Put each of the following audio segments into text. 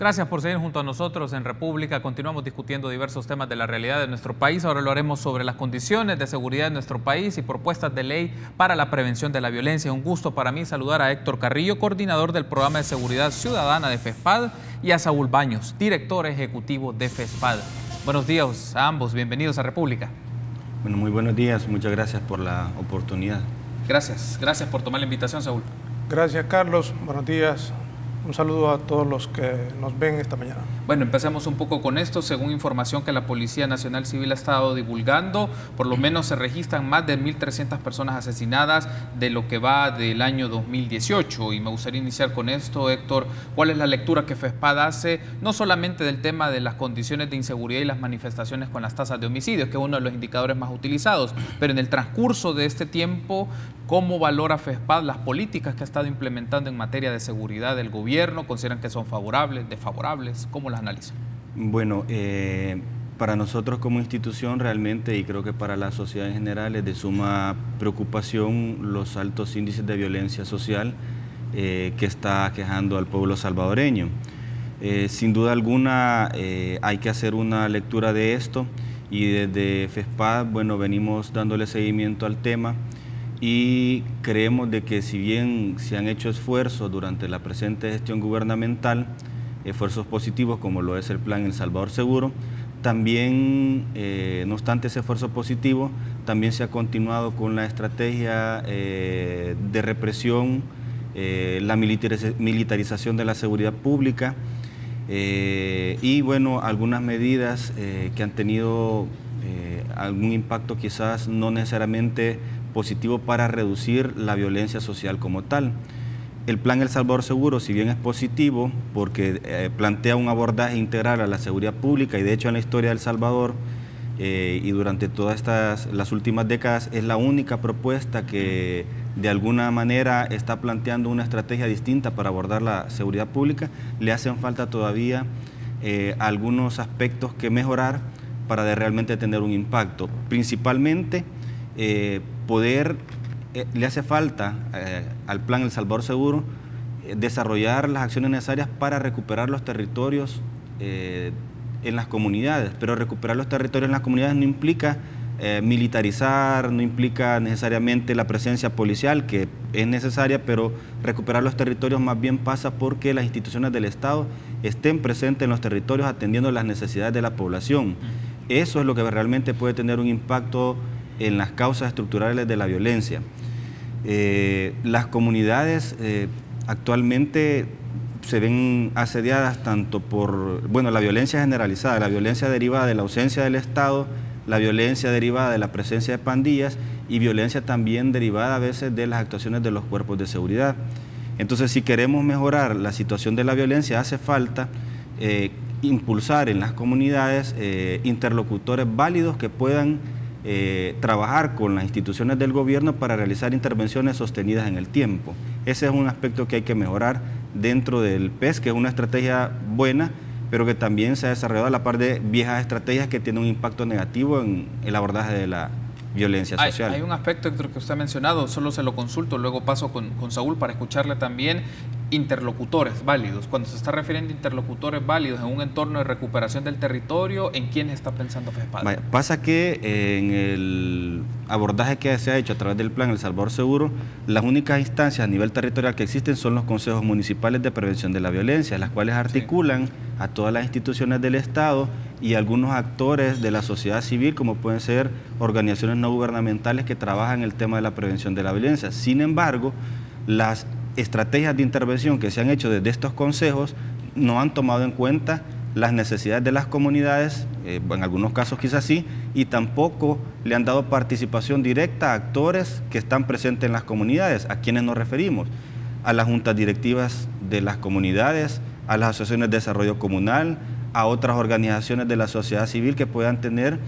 Gracias por seguir junto a nosotros en República. Continuamos discutiendo diversos temas de la realidad de nuestro país. Ahora lo haremos sobre las condiciones de seguridad de nuestro país y propuestas de ley para la prevención de la violencia. Un gusto para mí saludar a Héctor Carrillo, coordinador del Programa de Seguridad Ciudadana de FESPAD, y a Saúl Baños, director ejecutivo de FESPAD. Buenos días a ambos, bienvenidos a República. Bueno, muy buenos días, muchas gracias por la oportunidad. Gracias por tomar la invitación, Saúl. Gracias, Carlos, buenos días. Un saludo a todos los que nos ven esta mañana. Bueno, empecemos un poco con esto. Según información que la Policía Nacional Civil ha estado divulgando, por lo menos se registran más de 1.300 personas asesinadas de lo que va del año 2018. Y me gustaría iniciar con esto, Héctor. ¿Cuál es la lectura que FESPAD hace, no solamente del tema de las condiciones de inseguridad y las manifestaciones con las tasas de homicidios, que es uno de los indicadores más utilizados, pero en el transcurso de este tiempo, cómo valora FESPAD las políticas que ha estado implementando en materia de seguridad del gobierno? ¿Consideran que son favorables, desfavorables? ¿Cómo las analizan? Bueno, para nosotros como institución realmente, y creo que para la sociedad en general, es de suma preocupación los altos índices de violencia social que está aquejando al pueblo salvadoreño. Sin duda alguna hay que hacer una lectura de esto, y desde FESPAD, bueno, venimos dándole seguimiento al tema. Y creemos de que si bien se han hecho esfuerzos durante la presente gestión gubernamental, esfuerzos positivos como lo es el plan El Salvador Seguro, también, no obstante ese esfuerzo positivo, también se ha continuado con la estrategia de represión, la militarización de la seguridad pública y bueno, algunas medidas que han tenido algún impacto quizás no necesariamente positivo para reducir la violencia social como tal. El plan El Salvador Seguro, si bien es positivo porque plantea un abordaje integral a la seguridad pública, y de hecho en la historia de El Salvador y durante todas las últimas décadas es la única propuesta que de alguna manera está planteando una estrategia distinta para abordar la seguridad pública, le hacen falta todavía algunos aspectos que mejorar para realmente tener un impacto. Principalmente le hace falta al plan El Salvador Seguro desarrollar las acciones necesarias para recuperar los territorios en las comunidades, pero recuperar los territorios en las comunidades no implica militarizar, no implica necesariamente la presencia policial, que es necesaria, pero recuperar los territorios más bien pasa porque las instituciones del Estado estén presentes en los territorios atendiendo las necesidades de la población. Eso es lo que realmente puede tener un impacto en las causas estructurales de la violencia. Las comunidades actualmente se ven asediadas tanto por, bueno, la violencia generalizada, la violencia derivada de la ausencia del Estado, la violencia derivada de la presencia de pandillas y violencia también derivada a veces de las actuaciones de los cuerpos de seguridad. Entonces, si queremos mejorar la situación de la violencia, hace falta impulsar en las comunidades interlocutores válidos que puedan trabajar con las instituciones del gobierno para realizar intervenciones sostenidas en el tiempo. Ese es un aspecto que hay que mejorar dentro del PES, que es una estrategia buena, pero que también se ha desarrollado a la par de viejas estrategias que tienen un impacto negativo en el abordaje de la violencia social. Hay un aspecto, Héctor, que usted ha mencionado, solo se lo consulto, luego paso con Saúl para escucharle también. Interlocutores válidos. Cuando se está refiriendo a interlocutores válidos en un entorno de recuperación del territorio, ¿en quién está pensando FESPAD? Pasa que en el abordaje que se ha hecho a través del plan El Salvador Seguro, las únicas instancias a nivel territorial que existen son los consejos municipales de prevención de la violencia, las cuales articulan a todas las instituciones del Estado y algunos actores de la sociedad civil, como pueden ser organizaciones no gubernamentales que trabajan el tema de la prevención de la violencia. Sin embargo, las estrategias de intervención que se han hecho desde estos consejos no han tomado en cuenta las necesidades de las comunidades, en algunos casos quizás sí, y tampoco le han dado participación directa a actores que están presentes en las comunidades. ¿A quienes nos referimos? A las juntas directivas de las comunidades, a las asociaciones de desarrollo comunal, a otras organizaciones de la sociedad civil que puedan tener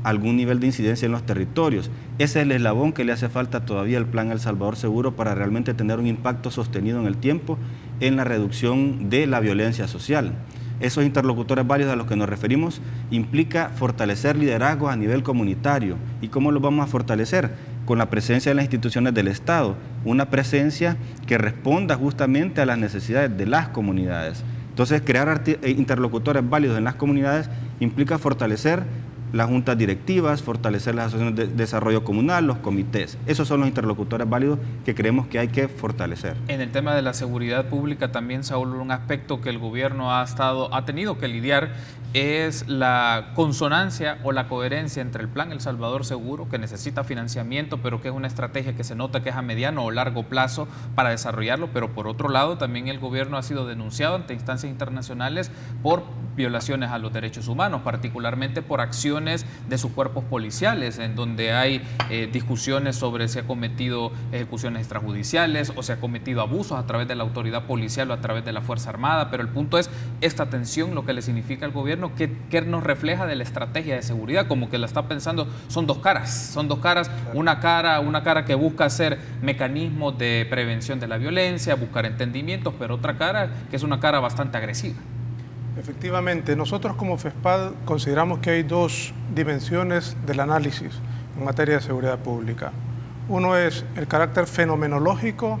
algún nivel de incidencia en los territorios. Ese es el eslabón que le hace falta todavía al plan El Salvador Seguro para realmente tener un impacto sostenido en el tiempo en la reducción de la violencia social. Esos interlocutores válidos a los que nos referimos implica fortalecer liderazgos a nivel comunitario. ¿Y cómo los vamos a fortalecer? Con la presencia de las instituciones del Estado, una presencia que responda justamente a las necesidades de las comunidades. Entonces, crear interlocutores válidos en las comunidades implica fortalecer las juntas directivas, fortalecer las asociaciones de desarrollo comunal, los comités. Esos son los interlocutores válidos que creemos que hay que fortalecer. En el tema de la seguridad pública también, Saúl, un aspecto que el gobierno ha tenido que lidiar es la consonancia o la coherencia entre el Plan El Salvador Seguro, que necesita financiamiento, pero que es una estrategia que se nota que es a mediano o largo plazo para desarrollarlo, pero por otro lado también el gobierno ha sido denunciado ante instancias internacionales por violaciones a los derechos humanos, particularmente por acciones de sus cuerpos policiales, en donde hay discusiones sobre si ha cometido ejecuciones extrajudiciales o se ha cometido abusos a través de la autoridad policial o a través de la Fuerza Armada, pero el punto es esta tensión, lo que le significa al gobierno, que nos refleja de la estrategia de seguridad, como que la está pensando, son dos caras, una cara que busca hacer mecanismos de prevención de la violencia, buscar entendimientos, pero otra cara que es una cara bastante agresiva. Efectivamente, nosotros como FESPAD consideramos que hay dos dimensiones del análisis en materia de seguridad pública. Uno es el carácter fenomenológico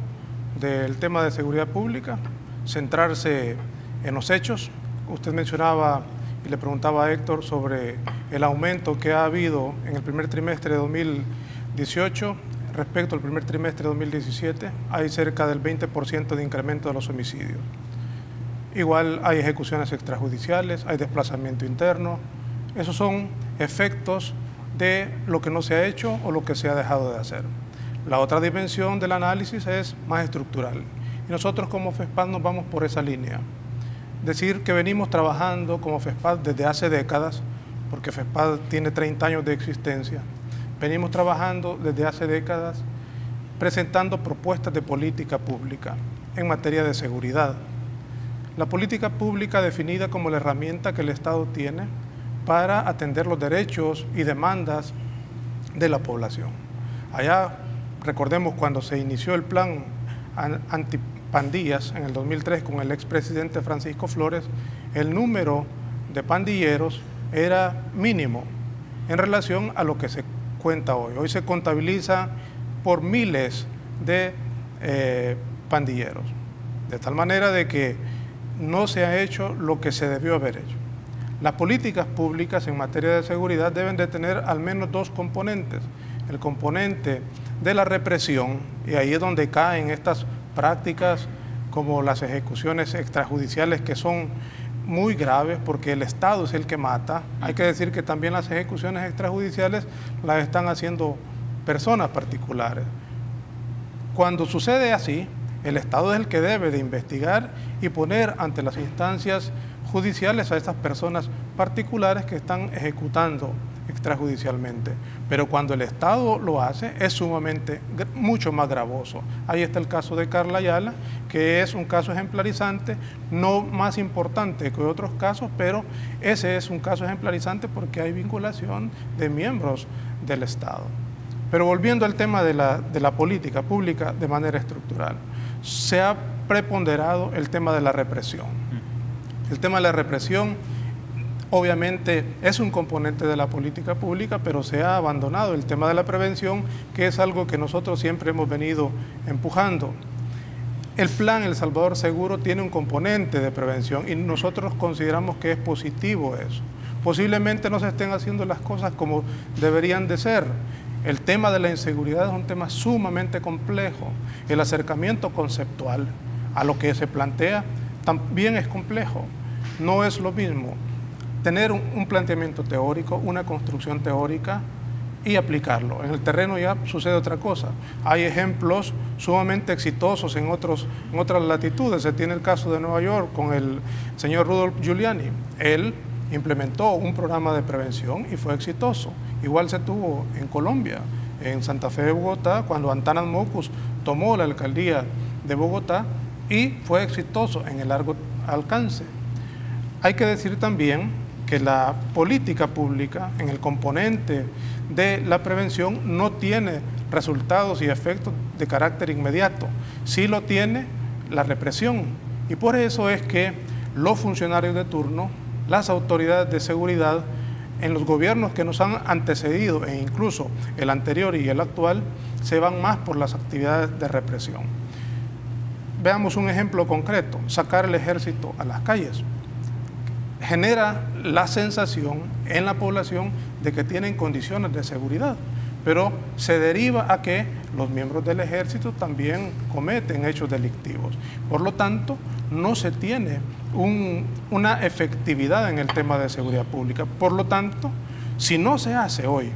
del tema de seguridad pública, centrarse en los hechos. Usted mencionaba y le preguntaba a Héctor sobre el aumento que ha habido en el primer trimestre de 2018 respecto al primer trimestre de 2017. Hay cerca del 20% de incremento de los homicidios. Igual hay ejecuciones extrajudiciales, hay desplazamiento interno. Esos son efectos de lo que no se ha hecho o lo que se ha dejado de hacer. La otra dimensión del análisis es más estructural. Y nosotros como FESPAD nos vamos por esa línea. Decir que venimos trabajando como FESPAD desde hace décadas, porque FESPAD tiene 30 años de existencia. Venimos trabajando desde hace décadas presentando propuestas de política pública en materia de seguridad. La política pública definida como la herramienta que el Estado tiene para atender los derechos y demandas de la población. Allá, recordemos cuando se inició el plan antipandillas en el 2003 con el expresidente Francisco Flores, el número de pandilleros era mínimo en relación a lo que se cuenta hoy. Hoy se contabiliza por miles de pandilleros, de tal manera de que no se ha hecho lo que se debió haber hecho. Las políticas públicas en materia de seguridad deben de tener al menos dos componentes. El componente de la represión, y ahí es donde caen estas prácticas como las ejecuciones extrajudiciales, que son muy graves porque el Estado es el que mata. Hay que decir que también las ejecuciones extrajudiciales las están haciendo personas particulares. Cuando sucede así, el Estado es el que debe de investigar y poner ante las instancias judiciales a estas personas particulares que están ejecutando extrajudicialmente. Pero cuando el Estado lo hace, es mucho más gravoso. Ahí está el caso de Carla Ayala, que es un caso ejemplarizante, no más importante que otros casos, pero ese es un caso ejemplarizante porque hay vinculación de miembros del Estado. Pero volviendo al tema de la política pública de manera estructural, se ha preponderado el tema de la represión. El tema de la represión obviamente es un componente de la política pública, pero se ha abandonado el tema de la prevención, que es algo que nosotros siempre hemos venido empujando. El plan El Salvador Seguro tiene un componente de prevención y nosotros consideramos que es positivo eso. Posiblemente no se estén haciendo las cosas como deberían de ser. El tema de la inseguridad es un tema sumamente complejo. El acercamiento conceptual a lo que se plantea también es complejo. No es lo mismo tener un planteamiento teórico, una construcción teórica y aplicarlo. En el terreno ya sucede otra cosa. Hay ejemplos sumamente exitosos en otras latitudes. Se tiene el caso de Nueva York con el señor Rudolph Giuliani. Él implementó un programa de prevención y fue exitoso. Igual se tuvo en Colombia, en Santa Fe de Bogotá, cuando Antanas Mockus tomó la alcaldía de Bogotá y fue exitoso en el largo alcance. Hay que decir también que la política pública en el componente de la prevención no tiene resultados y efectos de carácter inmediato. Sí lo tiene la represión y por eso es que los funcionarios de turno, las autoridades de seguridad, en los gobiernos que nos han antecedido e incluso el anterior y el actual, se van más por las actividades de represión. veamos un ejemplo concreto, sacar el ejército a las calles. Genera la sensación en la población de que tienen condiciones de seguridad, pero se deriva a que los miembros del ejército también cometen hechos delictivos. Por lo tanto, no se tiene una efectividad en el tema de seguridad pública. Por lo tanto, si no se hace hoy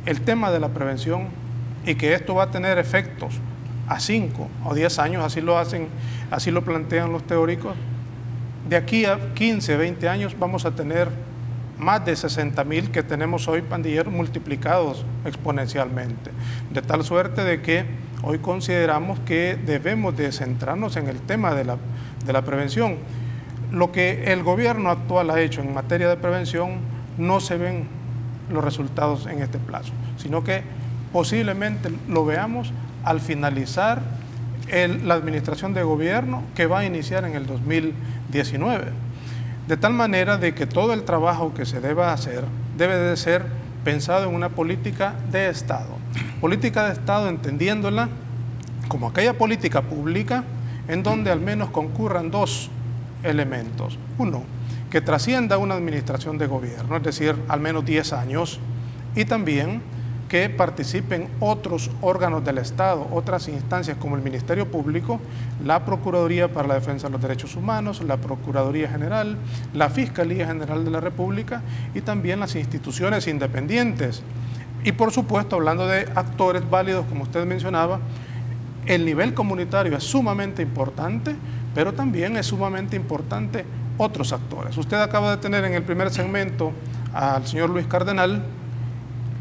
el tema de la prevención y que esto va a tener efectos a 5 o 10 años, así lo plantean los teóricos, de aquí a 15, 20 años vamos a tener más de 60,000 que tenemos hoy pandilleros multiplicados exponencialmente, de tal suerte de que hoy consideramos que debemos de centrarnos en el tema de la prevención. Lo que el gobierno actual ha hecho en materia de prevención, no se ven los resultados en este plazo, sino que posiblemente lo veamos al finalizar la administración de gobierno que va a iniciar en el 2019. De tal manera de que todo el trabajo que se deba hacer debe de ser pensado en una política de Estado. Política de Estado entendiéndola como aquella política pública en donde al menos concurran 2 elementos. Uno, que trascienda una administración de gobierno, es decir, al menos 10 años, y también que participen otros órganos del Estado, otras instancias como el Ministerio Público, la Procuraduría para la Defensa de los Derechos Humanos, la Procuraduría General, la Fiscalía General de la República y también las instituciones independientes. Y por supuesto, hablando de actores válidos, como usted mencionaba, el nivel comunitario es sumamente importante, pero también es sumamente importante otros actores. Usted acaba de tener en el primer segmento al señor Luis Cardenal,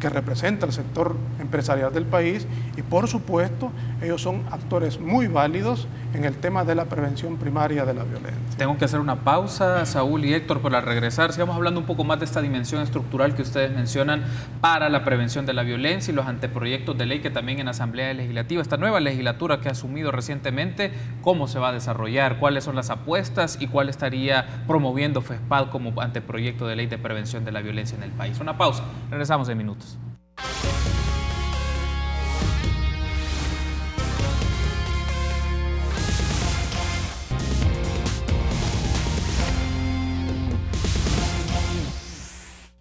que representa el sector empresarial del país, y por supuesto ellos son actores muy válidos en el tema de la prevención primaria de la violencia. Tengo que hacer una pausa, Saúl y Héctor, para regresar. Sigamos hablando un poco más de esta dimensión estructural que ustedes mencionan para la prevención de la violencia y los anteproyectos de ley que también en Asamblea Legislativa, esta nueva legislatura que ha asumido recientemente, cómo se va a desarrollar, cuáles son las apuestas y cuál estaría promoviendo FESPAD como anteproyecto de ley de prevención de la violencia en el país. Una pausa, regresamos en minutos.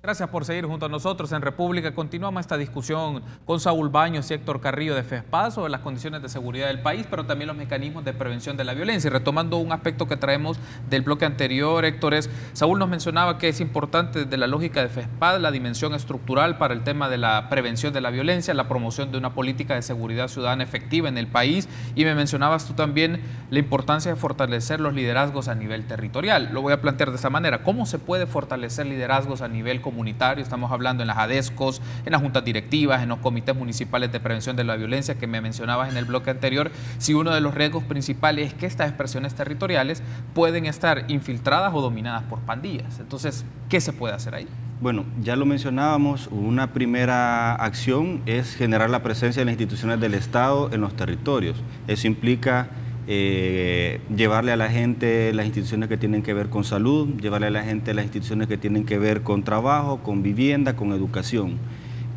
Gracias por seguir junto a nosotros en República. Continuamos esta discusión con Saúl Baños y Héctor Carrillo de FESPAD sobre las condiciones de seguridad del país, pero también los mecanismos de prevención de la violencia. Y retomando un aspecto que traemos del bloque anterior, Héctor, Saúl nos mencionaba que es importante desde la lógica de FESPAD la dimensión estructural para el tema de la prevención de la violencia, la promoción de una política de seguridad ciudadana efectiva en el país, y me mencionabas tú también la importancia de fortalecer los liderazgos a nivel territorial. Lo voy a plantear de esta manera: ¿cómo se puede fortalecer liderazgos a nivel comunitario? Estamos hablando en las ADESCOS, en las juntas directivas, en los comités municipales de prevención de la violencia que me mencionabas en el bloque anterior. Si uno de los riesgos principales es que estas expresiones territoriales pueden estar infiltradas o dominadas por pandillas. Entonces, ¿qué se puede hacer ahí? Bueno, ya lo mencionábamos, una primera acción es generar la presencia de las instituciones del Estado en los territorios. Eso implica llevarle a la gente las instituciones que tienen que ver con salud, llevarle a la gente las instituciones que tienen que ver con trabajo, con vivienda, con educación.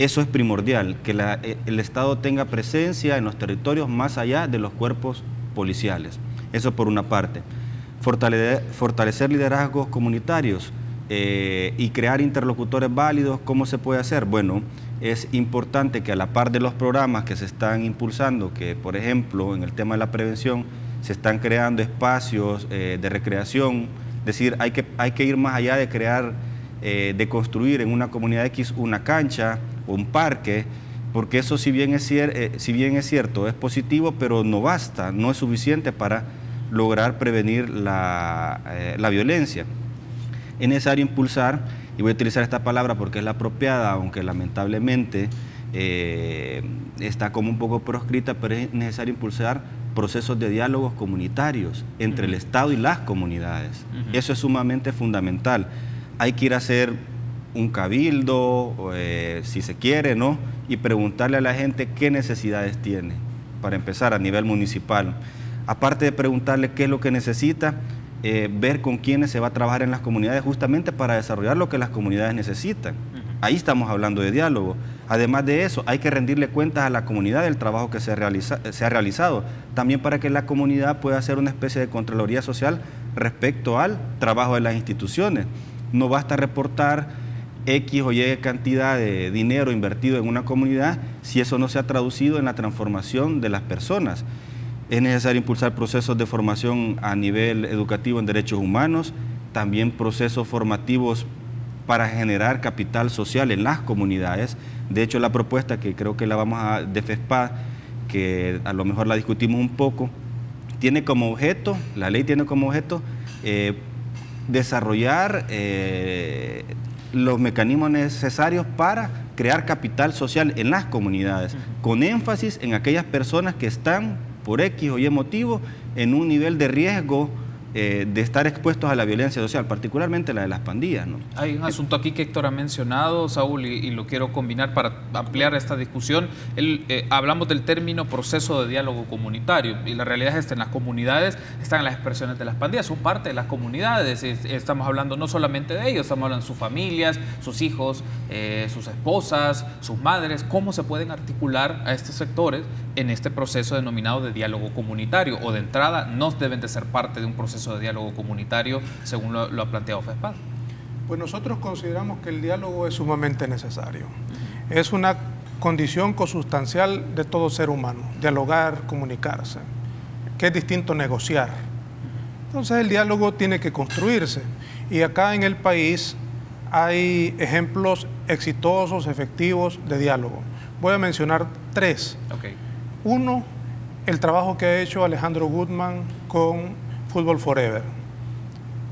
Eso es primordial, que el Estado tenga presencia en los territorios más allá de los cuerpos policiales. Eso por una parte. Fortalecer liderazgos comunitarios y crear interlocutores válidos. ¿Cómo se puede hacer? Bueno, es importante que a la par de los programas que se están impulsando, que por ejemplo en el tema de la prevención se están creando espacios de recreación, es decir, hay que ir más allá de crear, de construir en una comunidad X una cancha o un parque, porque eso si bien es cierto, es positivo, pero no basta, no es suficiente para lograr prevenir la violencia. Es necesario impulsar, y voy a utilizar esta palabra porque es la apropiada, aunque lamentablemente está como un poco proscrita, pero es necesario impulsar procesos de diálogos comunitarios entre el Estado y las comunidades. Eso es sumamente fundamental. Hay que ir a hacer un cabildo, si se quiere, ¿no? Y preguntarle a la gente qué necesidades tiene, para empezar a nivel municipal. Aparte de preguntarle qué es lo que necesita, ver con quiénes se va a trabajar en las comunidades justamente para desarrollar lo que las comunidades necesitan. Ahí estamos hablando de diálogo. Además de eso, hay que rendirle cuentas a la comunidad del trabajo que se ha realizado, también para que la comunidad pueda hacer una especie de contraloría social respecto al trabajo de las instituciones. No basta reportar X o Y cantidad de dinero invertido en una comunidad si eso no se ha traducido en la transformación de las personas. Es necesario impulsar procesos de formación a nivel educativo en derechos humanos, también procesos formativos para generar capital social en las comunidades. De hecho, la propuesta que creo que la vamos a de FESPAD, que a lo mejor la discutimos un poco, tiene como objeto, la ley tiene como objeto desarrollar los mecanismos necesarios para crear capital social en las comunidades, con énfasis en aquellas personas que están por X o Y motivo en un nivel de riesgo de estar expuestos a la violencia social, particularmente la de las pandillas, ¿no? Hay un asunto aquí que Héctor ha mencionado, Saúl, y lo quiero combinar para ampliar esta discusión. Hablamos del término proceso de diálogo comunitario, y la realidad es que en las comunidades están las expresiones de las pandillas, son parte de las comunidades. Estamos hablando no solamente de ellos, estamos hablando de sus familias, sus hijos, sus esposas, sus madres. ¿Cómo se pueden articular a estos sectores en este proceso denominado de diálogo comunitario? O de entrada, no deben de ser parte de un proceso de diálogo comunitario, según lo ha planteado FESPAD. Pues nosotros consideramos que el diálogo es sumamente necesario. Es una condición consustancial de todo ser humano, dialogar, comunicarse, que es distinto negociar. Entonces el diálogo tiene que construirse, y acá en el país hay ejemplos exitosos, efectivos de diálogo. Voy a mencionar 3. Okay. 1, el trabajo que ha hecho Alejandro Gutman con Fútbol Forever.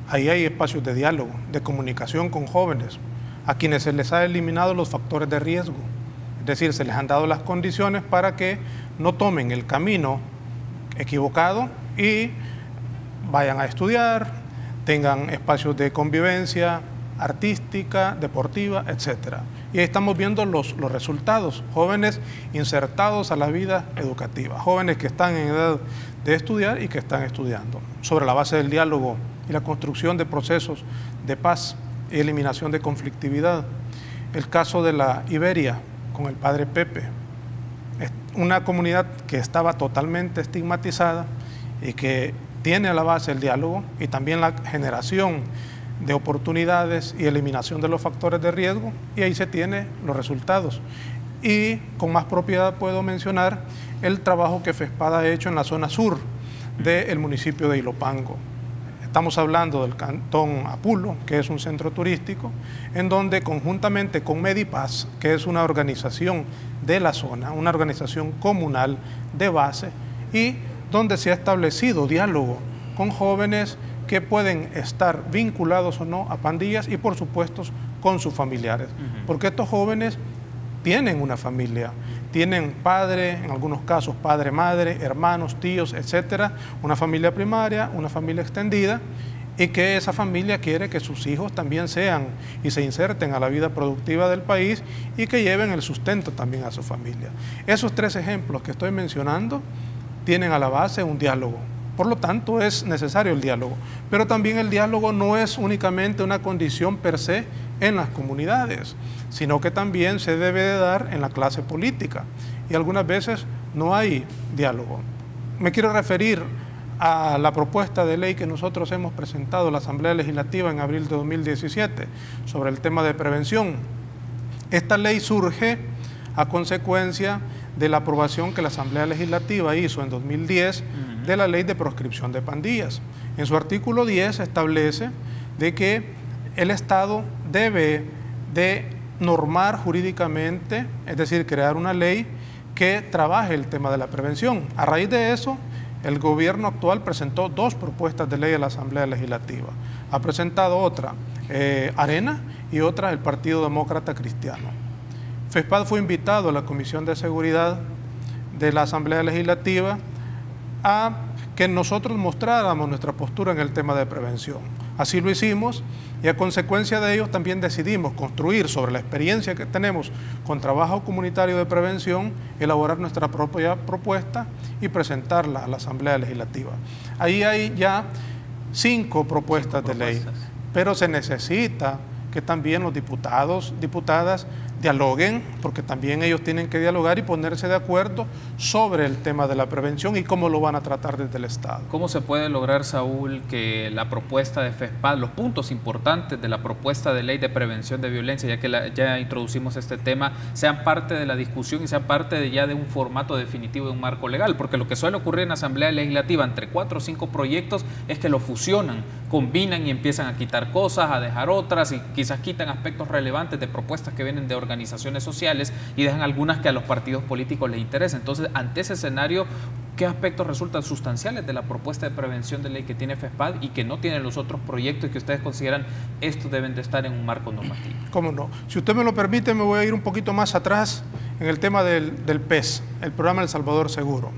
Ahí hay espacios de diálogo, de comunicación con jóvenes, a quienes se les ha eliminado los factores de riesgo. Es decir, se les han dado las condiciones para que no tomen el camino equivocado y vayan a estudiar, tengan espacios de convivencia artística, deportiva, etc. Y ahí estamos viendo los resultados, jóvenes insertados a la vida educativa, jóvenes que están en edad de estudiar y que están estudiando, sobre la base del diálogo y la construcción de procesos de paz y eliminación de conflictividad. El caso de la Iberia con el padre Pepe, es una comunidad que estaba totalmente estigmatizada y que tiene a la base el diálogo y también la generación de oportunidades y eliminación de los factores de riesgo, y ahí se tienen los resultados. Y con más propiedad puedo mencionar el trabajo que FESPAD ha hecho en la zona sur del municipio de Ilopango. Estamos hablando del cantón Apulo, que es un centro turístico, en donde conjuntamente con Medipaz, que es una organización de la zona, una organización comunal de base, y donde se ha establecido diálogo con jóvenes que pueden estar vinculados o no a pandillas y por supuesto con sus familiares, porque estos jóvenes tienen una familia, tienen padre, en algunos casos padre, madre, hermanos, tíos, etcétera, una familia primaria, una familia extendida, y que esa familia quiere que sus hijos también sean y se inserten a la vida productiva del país y que lleven el sustento también a su familia. Esos 3 ejemplos que estoy mencionando tienen a la base un diálogo. Por lo tanto, es necesario el diálogo, pero también el diálogo no es únicamente una condición per se en las comunidades, sino que también se debe de dar en la clase política, y algunas veces no hay diálogo. Me quiero referir a la propuesta de ley que nosotros hemos presentado a la Asamblea Legislativa en abril de 2017 sobre el tema de prevención. Esta ley surge a consecuencia de la aprobación que la Asamblea Legislativa hizo en 2010 de la Ley de Proscripción de Pandillas. En su artículo 10 establece de que el Estado debe de normar jurídicamente, es decir, crear una ley que trabaje el tema de la prevención. A raíz de eso, el gobierno actual presentó 2 propuestas de ley a la Asamblea Legislativa. Ha presentado otra, Arena, y otra, el Partido Demócrata Cristiano. FESPAD fue invitado a la Comisión de Seguridad de la Asamblea Legislativa a que nosotros mostráramos nuestra postura en el tema de prevención. Así lo hicimos, y a consecuencia de ello también decidimos construir sobre la experiencia que tenemos con trabajo comunitario de prevención, elaborar nuestra propia propuesta y presentarla a la Asamblea Legislativa. Ahí hay ya 5 propuestas de ley, pero se necesita que también los diputados, diputadas dialoguen, porque también ellos tienen que dialogar y ponerse de acuerdo sobre el tema de la prevención y cómo lo van a tratar desde el Estado. ¿Cómo se puede lograr, Saúl, que la propuesta de FESPAD, los puntos importantes de la propuesta de ley de prevención de violencia, ya que ya introducimos este tema, sean parte de la discusión y sean parte de un formato definitivo de un marco legal? Porque lo que suele ocurrir en la Asamblea Legislativa entre 4 o 5 proyectos es que lo fusionan, combinan y empiezan a quitar cosas, a dejar otras y quizás quitan aspectos relevantes de propuestas que vienen de organizaciones sociales y dejan algunas que a los partidos políticos les interesa. Entonces, ante ese escenario, ¿qué aspectos resultan sustanciales de la propuesta de prevención de ley que tiene FESPAD y que no tienen los otros proyectos y que ustedes consideran estos deben de estar en un marco normativo? ¿Cómo no? Si usted me lo permite, me voy a ir un poquito más atrás en el tema del PES, el programa El Salvador Seguro.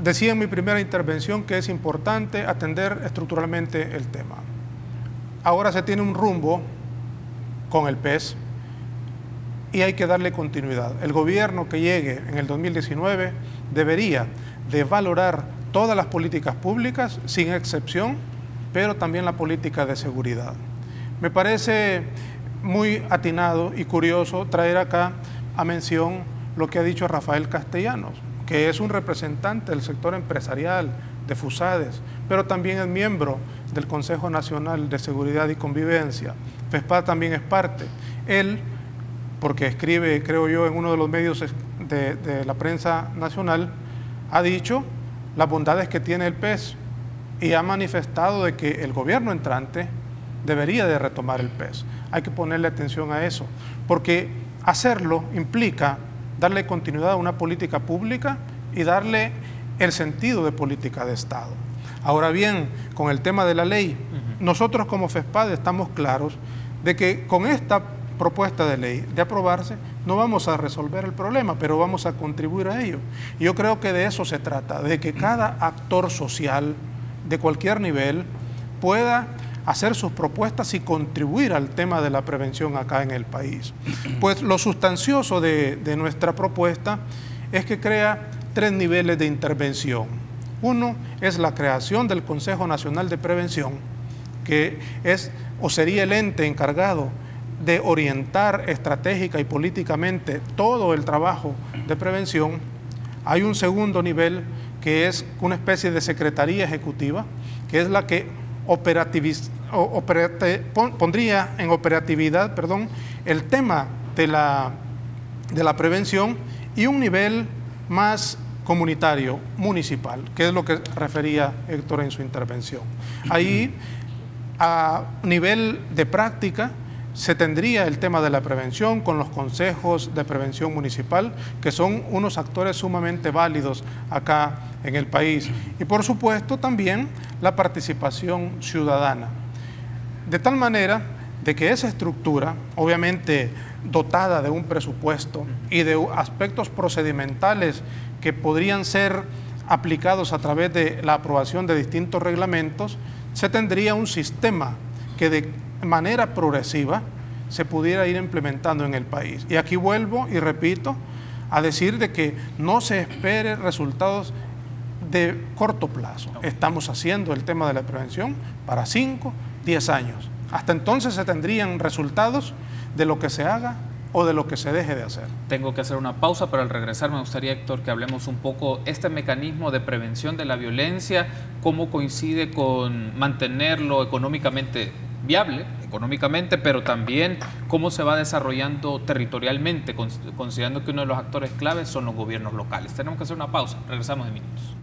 Decía en mi primera intervención que es importante atender estructuralmente el tema. Ahora se tiene un rumbo con el PES y hay que darle continuidad. El gobierno que llegue en el 2019 debería de valorar todas las políticas públicas, sin excepción, pero también la política de seguridad. Me parece muy atinado y curioso traer acá a mención lo que ha dicho Rafael Castellanos, que es un representante del sector empresarial de FUSADES, pero también es miembro del Consejo Nacional de Seguridad y Convivencia. FESPAD también es parte. Él, porque escribe, creo yo, en uno de los medios de la prensa nacional, ha dicho las bondades que tiene el PES y ha manifestado de que el gobierno entrante debería de retomar el PES. Hay que ponerle atención a eso, porque hacerlo implica darle continuidad a una política pública y darle el sentido de política de Estado. Ahora bien, con el tema de la ley, nosotros como FESPAD estamos claros de que con esta propuesta de ley de aprobarse no vamos a resolver el problema, pero vamos a contribuir a ello. Y yo creo que de eso se trata, de que cada actor social de cualquier nivel pueda hacer sus propuestas y contribuir al tema de la prevención acá en el país. Pues lo sustancioso de nuestra propuesta es que crea 3 niveles de intervención. Uno es la creación del Consejo Nacional de Prevención, que es o sería el ente encargado de orientar estratégica y políticamente todo el trabajo de prevención. Hay un segundo nivel que es una especie de secretaría ejecutiva, que es la que pondría en operatividad el tema de la prevención, y un nivel más comunitario, municipal, que es lo que refería Héctor en su intervención. Ahí, a nivel de práctica, se tendría el tema de la prevención con los consejos de prevención municipal, que son unos actores sumamente válidos acá en el país. Y por supuesto también la participación ciudadana. De tal manera de que esa estructura, obviamente dotada de un presupuesto y de aspectos procedimentales que podrían ser aplicados a través de la aprobación de distintos reglamentos, se tendría un sistema que de manera progresiva se pudiera ir implementando en el país. Y aquí vuelvo y repito a decir de que no se espere resultados de corto plazo. Estamos haciendo el tema de la prevención para 5, 10 años. Hasta entonces se tendrían resultados de lo que se haga o de lo que se deje de hacer. Tengo que hacer una pausa, pero al regresar me gustaría, Héctor, que hablemos un poco este mecanismo de prevención de la violencia, cómo coincide con mantenerlo económicamente viable, pero también cómo se va desarrollando territorialmente, considerando que uno de los actores claves son los gobiernos locales. Tenemos que hacer una pausa, regresamos en minutos.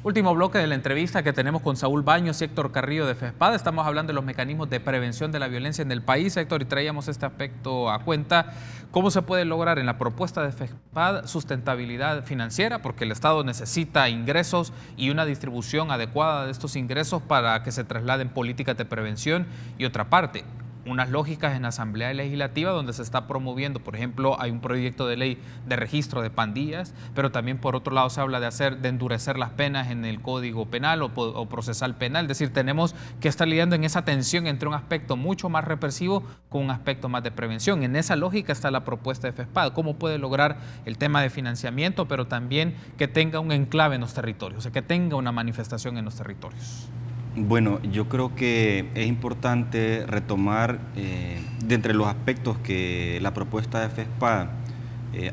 Último bloque de la entrevista que tenemos con Saúl Baños y Héctor Carrillo de FESPAD. Estamos hablando de los mecanismos de prevención de la violencia en el país, Héctor, y traíamos este aspecto a cuenta. ¿Cómo se puede lograr en la propuesta de FESPAD sustentabilidad financiera? Porque el Estado necesita ingresos y una distribución adecuada de estos ingresos para que se trasladen políticas de prevención. Y otra parte, unas lógicas en la Asamblea Legislativa donde se está promoviendo, por ejemplo, hay un proyecto de ley de registro de pandillas, pero también por otro lado se habla de endurecer las penas en el Código Penal o procesal penal. Es decir, tenemos que estar lidiando en esa tensión entre un aspecto mucho más represivo con un aspecto más de prevención. En esa lógica está la propuesta de FESPAD. ¿Cómo puede lograr el tema de financiamiento, pero también que tenga un enclave en los territorios, o sea, que tenga una manifestación en los territorios? Bueno, yo creo que es importante retomar de entre los aspectos que la propuesta de FESPAD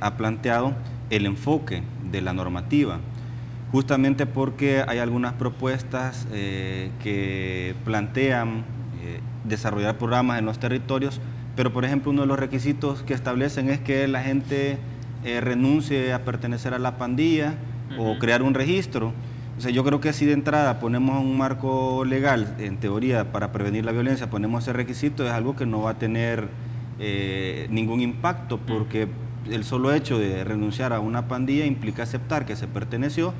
ha planteado el enfoque de la normativa, justamente porque hay algunas propuestas que plantean desarrollar programas en los territorios, pero por ejemplo uno de los requisitos que establecen es que la gente renuncie a pertenecer a la pandilla o crear un registro. O sea, yo creo que si de entrada ponemos un marco legal, en teoría, para prevenir la violencia, ponemos ese requisito, es algo que no va a tener ningún impacto, porque el solo hecho de renunciar a una pandilla implica aceptar que se perteneció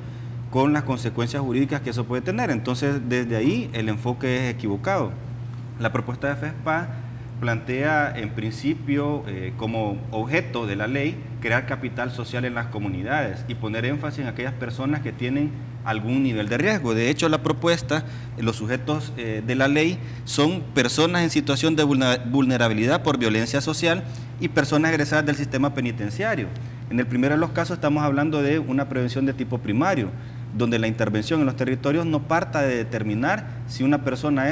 con las consecuencias jurídicas que eso puede tener. Entonces, desde ahí el enfoque es equivocado. La propuesta de FESPAD plantea en principio como objeto de la ley crear capital social en las comunidades y poner énfasis en aquellas personas que tienen algún nivel de riesgo. De hecho, la propuesta, los sujetos de la ley son personas en situación de vulnerabilidad por violencia social y personas egresadas del sistema penitenciario. En el primero de los casos estamos hablando de una prevención de tipo primario, donde la intervención en los territorios no parta de determinar si una persona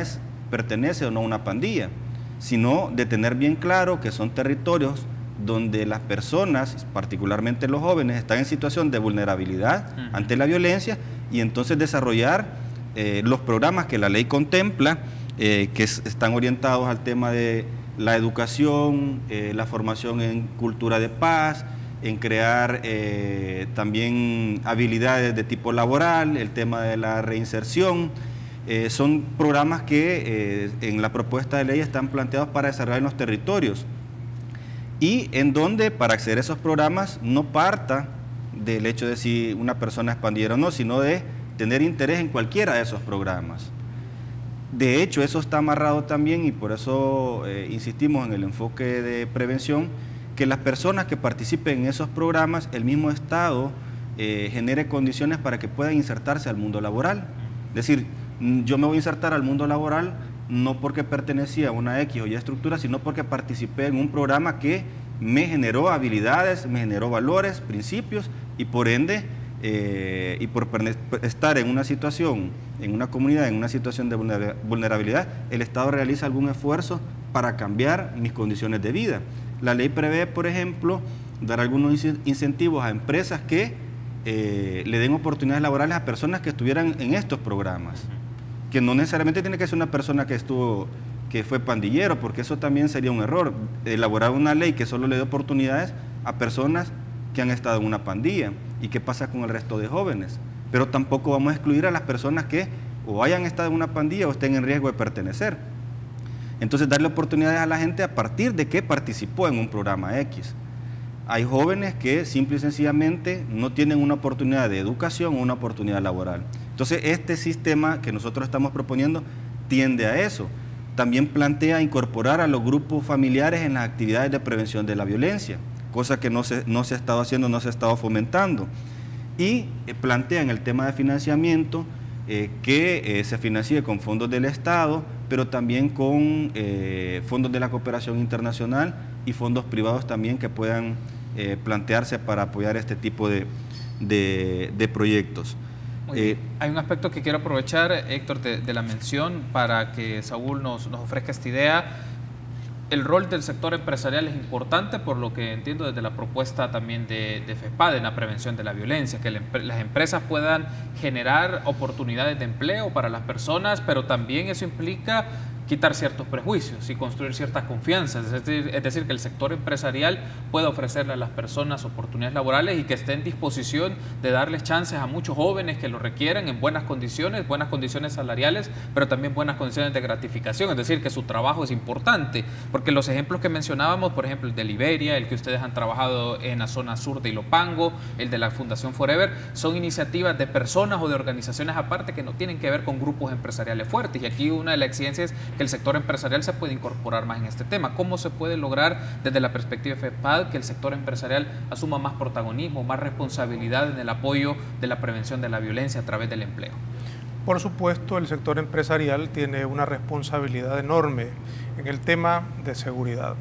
pertenece o no a una pandilla, sino de tener bien claro que son territorios donde las personas, particularmente los jóvenes, están en situación de vulnerabilidad ante la violencia y entonces desarrollar los programas que la ley contempla, que están orientados al tema de la educación, la formación en cultura de paz, en crear también habilidades de tipo laboral, el tema de la reinserción. Son programas que en la propuesta de ley están planteados para desarrollar en los territorios y en donde para acceder a esos programas no parta del hecho de si una persona es pandillera o no, sino de tener interés en cualquiera de esos programas. De hecho, eso está amarrado también y por eso insistimos en el enfoque de prevención, que las personas que participen en esos programas, el mismo Estado genere condiciones para que puedan insertarse al mundo laboral. Es decir, yo me voy a insertar al mundo laboral no porque pertenecía a una X o Y estructura, sino porque participé en un programa que me generó habilidades, me generó valores, principios y por ende, y por estar en una situación, en una comunidad, en una situación de vulnerabilidad, el Estado realiza algún esfuerzo para cambiar mis condiciones de vida. La ley prevé, por ejemplo, dar algunos incentivos a empresas que le den oportunidades laborales a personas que estuvieran en estos programas, que no necesariamente tiene que ser una persona que fue pandillero, porque eso también sería un error, elaborar una ley que solo le dé oportunidades a personas que han estado en una pandilla. ¿Y qué pasa con el resto de jóvenes? Pero tampoco vamos a excluir a las personas que o hayan estado en una pandilla o estén en riesgo de pertenecer. Entonces, darle oportunidades a la gente a partir de que participó en un programa X. Hay jóvenes que simple y sencillamente no tienen una oportunidad de educación o una oportunidad laboral. Entonces, este sistema que nosotros estamos proponiendo tiende a eso. También plantea incorporar a los grupos familiares en las actividades de prevención de la violencia, cosa que no se ha estado haciendo, no se ha estado fomentando. Y plantean el tema de financiamiento, que se financie con fondos del Estado, pero también con fondos de la cooperación internacional y fondos privados también que puedan plantearse para apoyar este tipo de proyectos. Hay un aspecto que quiero aprovechar, Héctor, de la mención para que Saúl nos ofrezca esta idea. El rol del sector empresarial es importante, por lo que entiendo desde la propuesta también de FESPAD en la prevención de la violencia, que las empresas puedan generar oportunidades de empleo para las personas, pero también eso implica quitar ciertos prejuicios y construir ciertas confianzas, es decir, que el sector empresarial pueda ofrecerle a las personas oportunidades laborales y que esté en disposición de darles chances a muchos jóvenes que lo requieran en buenas condiciones salariales, pero también buenas condiciones de gratificación, es decir, que su trabajo es importante, porque los ejemplos que mencionábamos, por ejemplo, el de Liberia, el que ustedes han trabajado en la zona sur de Ilopango, el de la Fundación Forever, son iniciativas de personas o de organizaciones aparte que no tienen que ver con grupos empresariales fuertes, y aquí una de las exigencias que el sector empresarial se puede incorporar más en este tema. ¿Cómo se puede lograr desde la perspectiva de FEPAD que el sector empresarial asuma más protagonismo, más responsabilidad en el apoyo de la prevención de la violencia a través del empleo? Por supuesto, el sector empresarial tiene una responsabilidad enorme en el tema de seguridad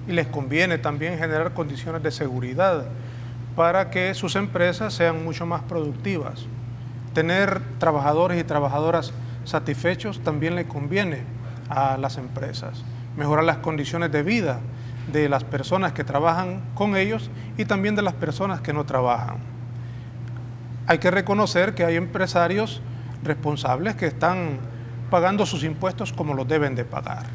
y les conviene también generar condiciones de seguridad para que sus empresas sean mucho más productivas. Tener trabajadores y trabajadoras satisfechos también le conviene a las empresas. Mejorar las condiciones de vida de las personas que trabajan con ellos y también de las personas que no trabajan. Hay que reconocer que hay empresarios responsables que están pagando sus impuestos como los deben de pagar,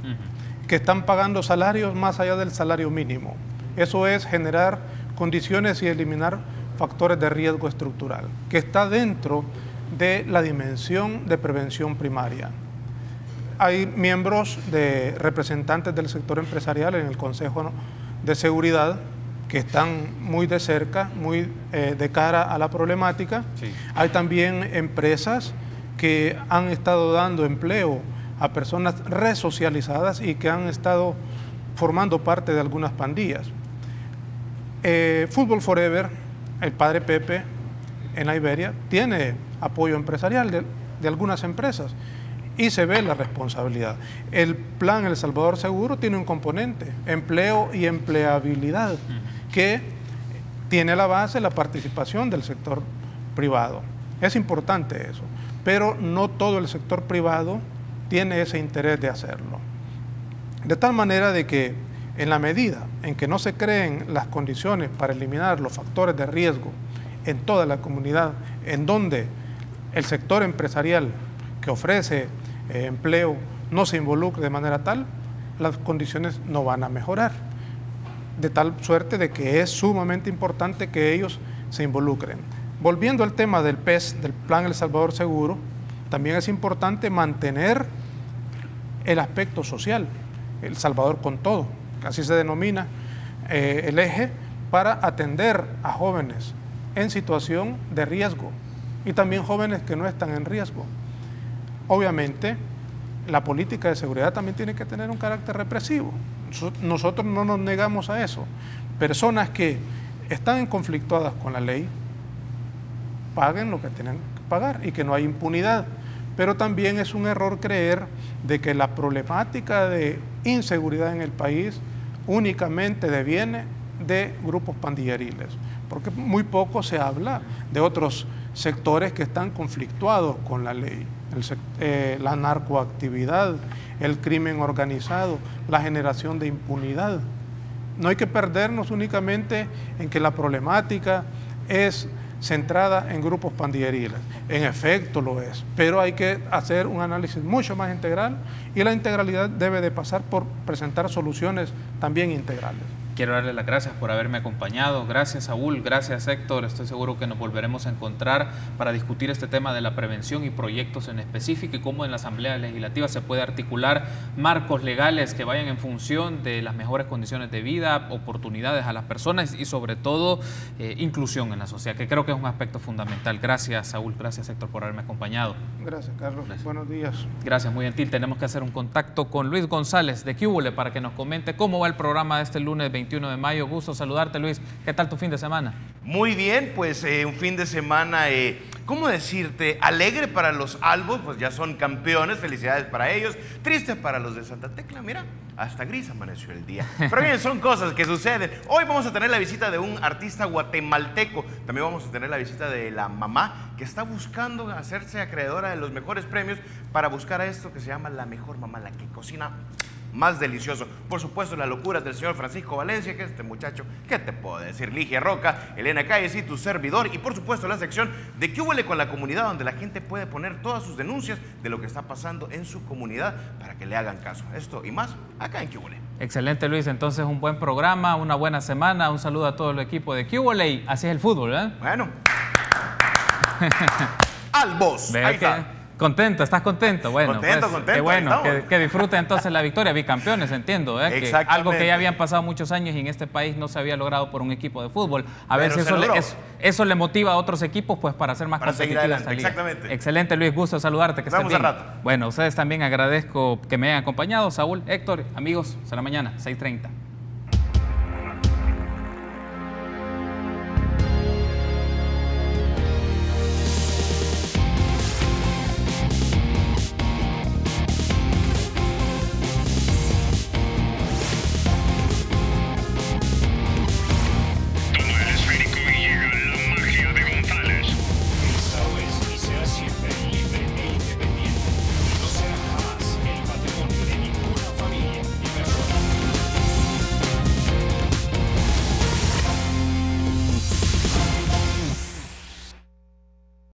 que están pagando salarios más allá del salario mínimo. Eso es generar condiciones y eliminar factores de riesgo estructural, que está dentro de la dimensión de prevención primaria. Hay miembros de representantes del sector empresarial en el Consejo de Seguridad que están muy de cerca, muy de cara a la problemática. Sí. Hay también empresas que han estado dando empleo a personas resocializadas y que han estado formando parte de algunas pandillas. Fútbol Forever, el padre Pepe, en la Iberia, tiene apoyo empresarial de algunas empresas y se ve la responsabilidad. El plan El Salvador Seguro tiene un componente, empleo y empleabilidad, que tiene a la base la participación del sector privado. Es importante eso, pero no todo el sector privado tiene ese interés de hacerlo. De tal manera de que en la medida en que no se creen las condiciones para eliminar los factores de riesgo en toda la comunidad, en donde el sector empresarial que ofrece empleo no se involucre de manera tal, las condiciones no van a mejorar. De tal suerte de que es sumamente importante que ellos se involucren. Volviendo al tema del PES, del Plan El Salvador Seguro, también es importante mantener el aspecto social, El Salvador con todo, así se denomina el eje, para atender a jóvenes en situación de riesgo y también jóvenes que no están en riesgo. Obviamente, la política de seguridad también tiene que tener un carácter represivo. Nosotros no nos negamos a eso. Personas que están conflictuadas con la ley, paguen lo que tienen que pagar y que no hay impunidad. Pero también es un error creer de que la problemática de inseguridad en el país únicamente deviene de grupos pandilleriles, porque muy poco se habla de otros sectores que están conflictuados con la ley. La narcoactividad, el crimen organizado, la generación de impunidad. No hay que perdernos únicamente en que la problemática es centrada en grupos pandilleriles. En efecto lo es, pero hay que hacer un análisis mucho más integral y la integralidad debe de pasar por presentar soluciones también integrales. Quiero darle las gracias por haberme acompañado. Gracias, Saúl. Gracias, Héctor. Estoy seguro que nos volveremos a encontrar para discutir este tema de la prevención y proyectos en específico y cómo en la Asamblea Legislativa se puede articular marcos legales que vayan en función de las mejores condiciones de vida, oportunidades a las personas y sobre todo inclusión en la sociedad, que creo que es un aspecto fundamental. Gracias, Saúl. Gracias, Héctor, por haberme acompañado. Gracias, Carlos. Gracias. Buenos días. Gracias, muy gentil. Tenemos que hacer un contacto con Luis González de QUBLE para que nos comente cómo va el programa de este lunes 21 de mayo. Gusto saludarte, Luis. ¿Qué tal tu fin de semana? Muy bien, pues un fin de semana, ¿cómo decirte? Alegre para los albos, pues ya son campeones, felicidades para ellos. Triste para los de Santa Tecla, mira, hasta gris amaneció el día. Pero bien, son cosas que suceden. Hoy vamos a tener la visita de un artista guatemalteco. También vamos a tener la visita de la mamá que está buscando hacerse acreedora de los mejores premios para buscar a esto que se llama la mejor mamá, la que cocina más delicioso. Por supuesto, las locuras del señor Francisco Valencia, que este muchacho, ¿qué te puedo decir? Ligia Roca, Elena Calles y tu servidor. Y por supuesto, la sección de ¿Qué huele con la comunidad?, donde la gente puede poner todas sus denuncias de lo que está pasando en su comunidad para que le hagan caso. Esto y más, acá en ¿Qué huele? Excelente, Luis. Entonces, un buen programa, una buena semana. Un saludo a todo el equipo de ¿Qué huele? Y así es el fútbol, ¿eh? Bueno. Albos. Ahí está. Contento, ¿estás contento? Bueno, contento, qué bueno, que disfruten entonces la victoria, bicampeones, entiendo, que algo que ya habían pasado muchos años y en este país no se había logrado por un equipo de fútbol. A ver si eso le motiva a otros equipos pues para hacer más competitiva esta liga. Exactamente. Excelente, Luis, gusto saludarte, que estés bien. Rato. Bueno, a ustedes también agradezco que me hayan acompañado, Saúl, Héctor, amigos, hasta la mañana, 6:30.